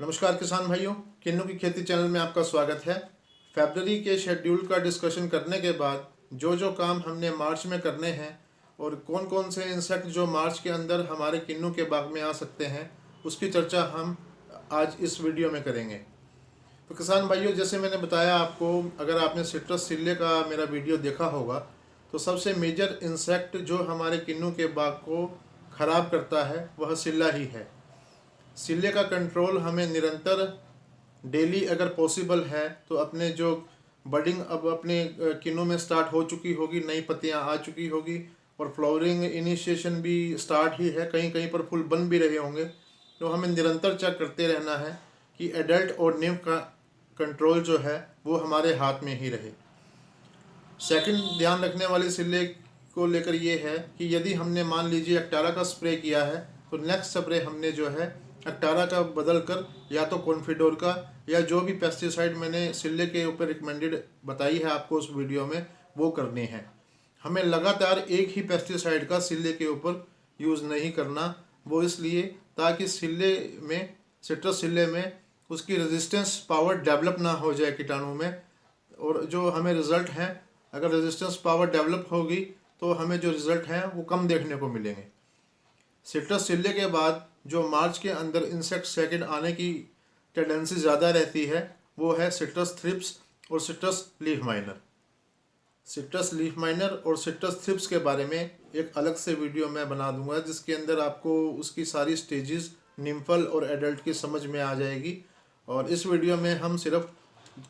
नमस्कार किसान भाइयों, किन्नू की खेती चैनल में आपका स्वागत है। फरवरी के शेड्यूल का डिस्कशन करने के बाद जो जो काम हमने मार्च में करने हैं और कौन कौन से इंसेक्ट जो मार्च के अंदर हमारे किन्नू के बाग में आ सकते हैं, उसकी चर्चा हम आज इस वीडियो में करेंगे। तो किसान भाइयों, जैसे मैंने बताया आपको, अगर आपने सिट्रस सिल्ले का मेरा वीडियो देखा होगा तो सबसे मेजर इंसेक्ट जो हमारे किन्नू के बाग को ख़राब करता है वह सिल्ला ही है। सिल्ले का कंट्रोल हमें निरंतर डेली अगर पॉसिबल है तो अपने जो बडिंग अब अपने किन्नू में स्टार्ट हो चुकी होगी, नई पत्तियां आ चुकी होगी और फ्लावरिंग इनिशिएशन भी स्टार्ट ही है, कहीं कहीं पर फूल बन भी रहे होंगे। तो हमें निरंतर चेक करते रहना है कि एडल्ट और निम्फ का कंट्रोल जो है वो हमारे हाथ में ही रहे। सेकंड ध्यान रखने वाली सिल्ले को लेकर ये है कि यदि हमने मान लीजिए एक्टारा का स्प्रे किया है तो नेक्स्ट स्प्रे हमने जो है एक्टारा का बदल कर या तो कॉन्फिडोर का या जो भी पेस्टिसाइड मैंने सिल्ले के ऊपर रिकमेंडेड बताई है आपको उस वीडियो में, वो करनी है। हमें लगातार एक ही पेस्टिसाइड का सिल्ले के ऊपर यूज़ नहीं करना, वो इसलिए ताकि सिल्ले में, सिट्रस सिल्ले में उसकी रेजिस्टेंस पावर डेवलप ना हो जाए कीटाणु में, और जो हमें रिज़ल्ट हैं, अगर रेजिस्टेंस पावर डेवलप होगी तो हमें जो रिज़ल्ट हैं वो कम देखने को मिलेंगे। सिट्रस सिल्ले के बाद जो मार्च के अंदर इंसेक्ट सेकंड आने की टेंडेंसी ज़्यादा रहती है वो है सिट्रस थ्रिप्स और citrus leaf miner. Citrus leaf miner और सिट्रस थ्रिप्स के बारे में एक अलग से वीडियो मैं बना दूंगा जिसके अंदर आपको उसकी सारी स्टेजेस निम्फल और एडल्ट की समझ में आ जाएगी। और इस वीडियो में हम सिर्फ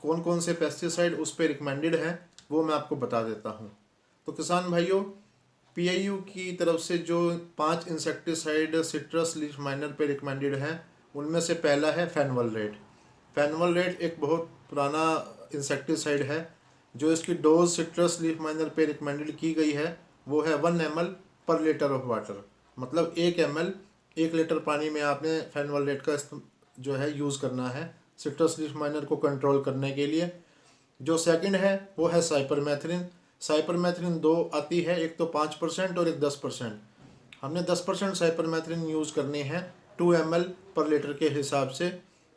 कौन कौन से पेस्टिसाइड उस पर रिकमेंडेड हैं वो मैं आपको बता देता हूँ। तो किसान भाइयों, पीआईयू की तरफ से जो 5 इंसेक्टिसाइड सिट्रस लीफ माइनर पे रिकमेंडेड हैं उनमें से पहला है फेनवलरेट। फेनवलरेट एक बहुत पुराना इंसेक्टिसाइड है। जो इसकी डोज सिट्रस लीफ माइनर पे रिकमेंडेड की गई है वो है 1 ml पर लीटर ऑफ वाटर, मतलब 1 ml 1 लीटर पानी में आपने फेनवलरेट का जो है यूज़ करना है सिट्रस लीफ माइनर को कंट्रोल करने के लिए। जो सेकंड है वो है साइपरमेथ्रिन। साइपरमेथ्रिन 2 आती है, एक तो 5% और एक 10%। हमने 10% साइपरमेथ्रिन यूज़ करनी है 2 ml पर लीटर के हिसाब से।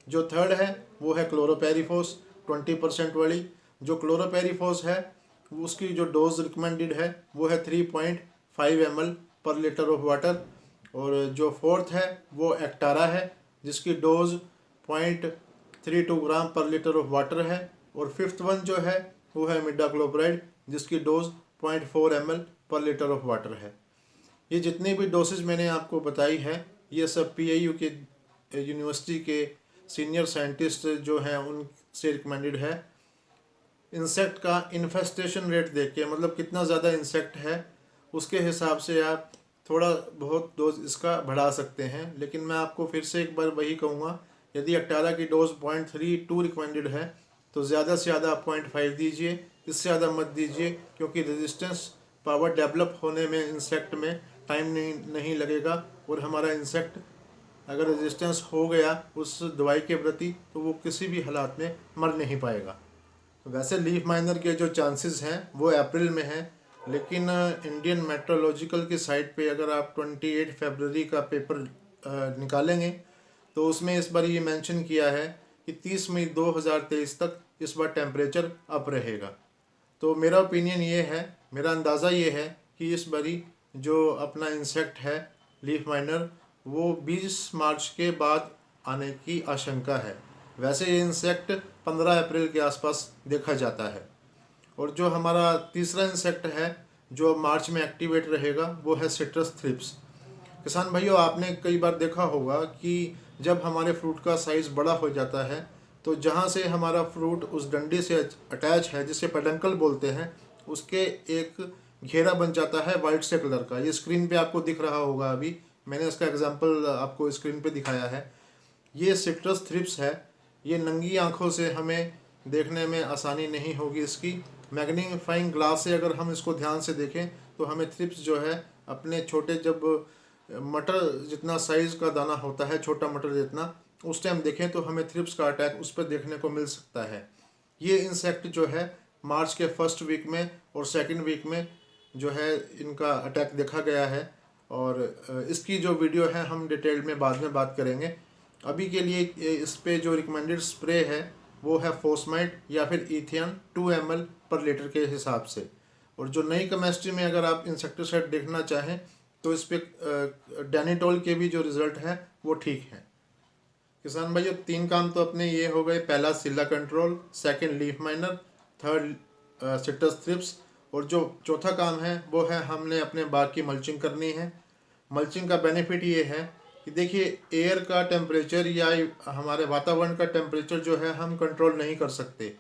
जो थर्ड है वो है क्लोरोपेरिफोस 20% वाली। जो क्लोरोपेरिफोस है उसकी जो डोज रिकमेंडेड है वो है 3.5 ml पर लीटर ऑफ वाटर। और जो फोर्थ है वो एक्टारा है जिसकी डोज 0.32 ग्राम पर लीटर ऑफ वाटर है। और फिफ्थ वन जो है वो है मिडाक्लोप्राइड जिसकी डोज 0.4 ml पर लीटर ऑफ वाटर है। ये जितनी भी डोसेज मैंने आपको बताई है ये सब पीआईयू के यूनिवर्सिटी के सीनियर साइंटिस्ट जो हैं उनसे रिकमेंडेड है। इंसेक्ट का इन्फेस्टेशन रेट देख के, मतलब कितना ज़्यादा इंसेक्ट है उसके हिसाब से आप थोड़ा बहुत डोज इसका बढ़ा सकते हैं। लेकिन मैं आपको फिर से एक बार वही कहूँगा, यदि एक्टारा की डोज 0.32 रिकमेंडेड है तो ज़्यादा से ज़्यादा 0.5 दीजिए, इससे ज़्यादा मत दीजिए, क्योंकि रेजिस्टेंस पावर डेवलप होने में इंसेक्ट में टाइम नहीं लगेगा। और हमारा इंसेक्ट अगर रेजिस्टेंस हो गया उस दवाई के प्रति तो वो किसी भी हालात में मर नहीं पाएगा। वैसे लीफ माइनर के जो चांसेस हैं वो अप्रैल में हैं, लेकिन इंडियन मेट्रोलॉजिकल की साइट पे अगर आप 28 फरवरी का पेपर निकालेंगे तो उसमें इस बार ये मेंशन किया है कि 30 मई 2023 तक इस बार टेम्परेचर अप रहेगा। तो मेरा ओपिनियन ये है, मेरा अंदाज़ा ये है कि इस बारी जो अपना इंसेक्ट है लीफ माइनर वो 20 मार्च के बाद आने की आशंका है। वैसे ये इंसेक्ट 15 अप्रैल के आसपास देखा जाता है। और जो हमारा तीसरा इंसेक्ट है जो मार्च में एक्टिवेट रहेगा वो है सिट्रस थ्रिप्स। किसान भाइयों, आपने कई बार देखा होगा कि जब हमारे फ्रूट का साइज़ बड़ा हो जाता है तो जहाँ से हमारा फ्रूट उस डंडी से अटैच है जिसे पेडंकल बोलते हैं, उसके एक घेरा बन जाता है वाइट से कलर का। ये स्क्रीन पे आपको दिख रहा होगा, अभी मैंने इसका एग्जांपल आपको स्क्रीन पे दिखाया है। ये सिट्रस थ्रिप्स है। ये नंगी आंखों से हमें देखने में आसानी नहीं होगी, इसकी मैग्नीफाइंग ग्लास से अगर हम इसको ध्यान से देखें तो हमें थ्रिप्स जो है अपने छोटे, जब मटर जितना साइज़ का दाना होता है, छोटा मटर जितना, उस टाइम देखें तो हमें थ्रिप्स का अटैक उस पर देखने को मिल सकता है। ये इंसेक्ट जो है मार्च के फर्स्ट वीक में और सेकंड वीक में जो है इनका अटैक देखा गया है। और इसकी जो वीडियो है हम डिटेल में बाद में बात करेंगे। अभी के लिए इस पे जो रिकमेंडेड स्प्रे है वो है फोस्माइड या फिर इथियन 2 ml पर लीटर के हिसाब से। और जो नई केमिस्ट्री में अगर आप इंसेक्टिसाइड देखना चाहें तो इस पे डैनिटोल के भी जो रिज़ल्ट है वो ठीक है। किसान भाइयों, 3 काम तो अपने ये हो गए, पहला psylla control, second leaf miner, third citrus thrips, और जो चौथा काम है वो है हमने अपने बाग की मल्चिंग करनी है। मल्चिंग का बेनिफिट ये है कि देखिए, एयर का टेम्परेचर या हमारे वातावरण का टेम्परेचर जो है हम कंट्रोल नहीं कर सकते,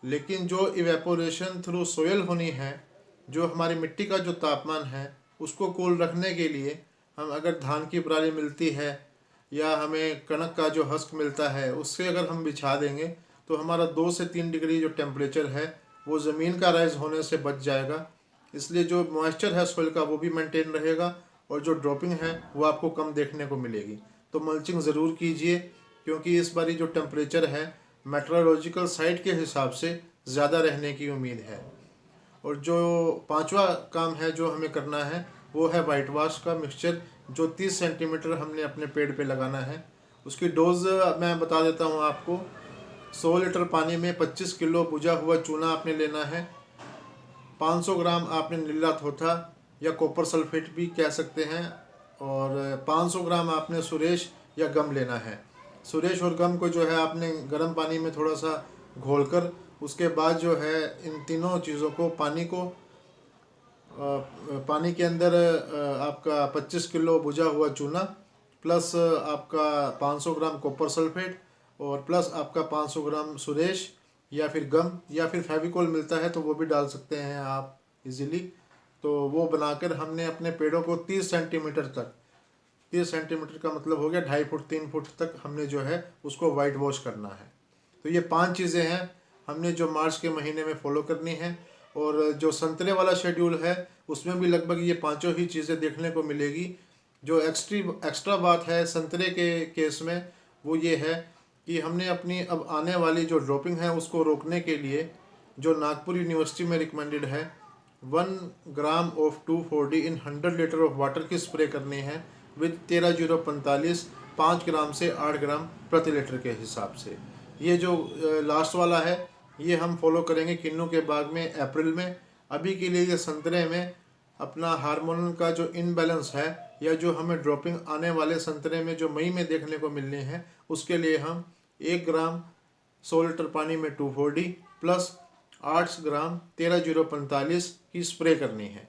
लेकिन जो इवेपोरेशन थ्रू सोयल होनी है, जो हमारी मिट्टी का जो तापमान है उसको कूल रखने के लिए हम अगर धान की पराली मिलती है या हमें कणक का जो हस्क मिलता है उससे अगर हम बिछा देंगे तो हमारा 2 से 3 डिग्री जो टेम्परेचर है वो ज़मीन का राइज होने से बच जाएगा। इसलिए जो मॉइस्चर है सोइल का वो भी मेंटेन रहेगा और जो ड्रॉपिंग है वो आपको कम देखने को मिलेगी। तो मल्चिंग ज़रूर कीजिए, क्योंकि इस बारी जो टेम्परेचर है मेट्रोलॉजिकल साइट के हिसाब से ज़्यादा रहने की उम्मीद है। और जो पांचवा काम है जो हमें करना है वो है वाइट वाश का मिक्सचर, जो 30 सेंटीमीटर हमने अपने पेड़ पे लगाना है। उसकी डोज मैं बता देता हूँ आपको। 100 लीटर पानी में 25 किलो बुझा हुआ चूना आपने लेना है। 500 ग्राम आपने नीला थोथा या कॉपर सल्फेट भी कह सकते हैं, और 500 ग्राम आपने सुरेश या गम लेना है। सुरेश और गम को जो है आपने गर्म पानी में थोड़ा सा घोलकर उसके बाद जो है इन तीनों चीज़ों को पानी के अंदर आपका 25 किलो बुझा हुआ चूना प्लस आपका 500 ग्राम कॉपर सल्फेट और प्लस आपका 500 ग्राम सुरेश या फिर गम या फिर फेविकोल मिलता है तो वो भी डाल सकते हैं आप इजीली। तो वो बनाकर हमने अपने पेड़ों को 30 सेंटीमीटर तक, 30 सेंटीमीटर का मतलब हो गया 2.5 फुट 3 फुट तक हमने जो है उसको वाइट वॉश करना है। तो ये 5 चीज़ें हैं हमने जो मार्च के महीने में फॉलो करनी है। और जो संतरे वाला शेड्यूल है उसमें भी लगभग ये पांचों ही चीज़ें देखने को मिलेगी। जो एक्स्ट्रा बात है संतरे के केस में वो ये है कि हमने अपनी अब आने वाली जो ड्रॉपिंग है उसको रोकने के लिए जो नागपुर यूनिवर्सिटी में रिकमेंडेड है 1 gram of 2,4-D in 100 litre of water की स्प्रे करनी है विद 13,045 5 ग्राम से 8 ग्राम प्रति लीटर के हिसाब से। ये जो लास्ट वाला है ये हम फॉलो करेंगे किन्नू के बाग में अप्रैल में। अभी के लिए ये संतरे में अपना हार्मोनल का जो इनबैलेंस है या जो हमें ड्रॉपिंग आने वाले संतरे में जो मई में देखने को मिलने हैं उसके लिए हम 1 ग्राम 100 लीटर पानी में 2,4-D प्लस 8 ग्राम 13,045 की स्प्रे करनी है।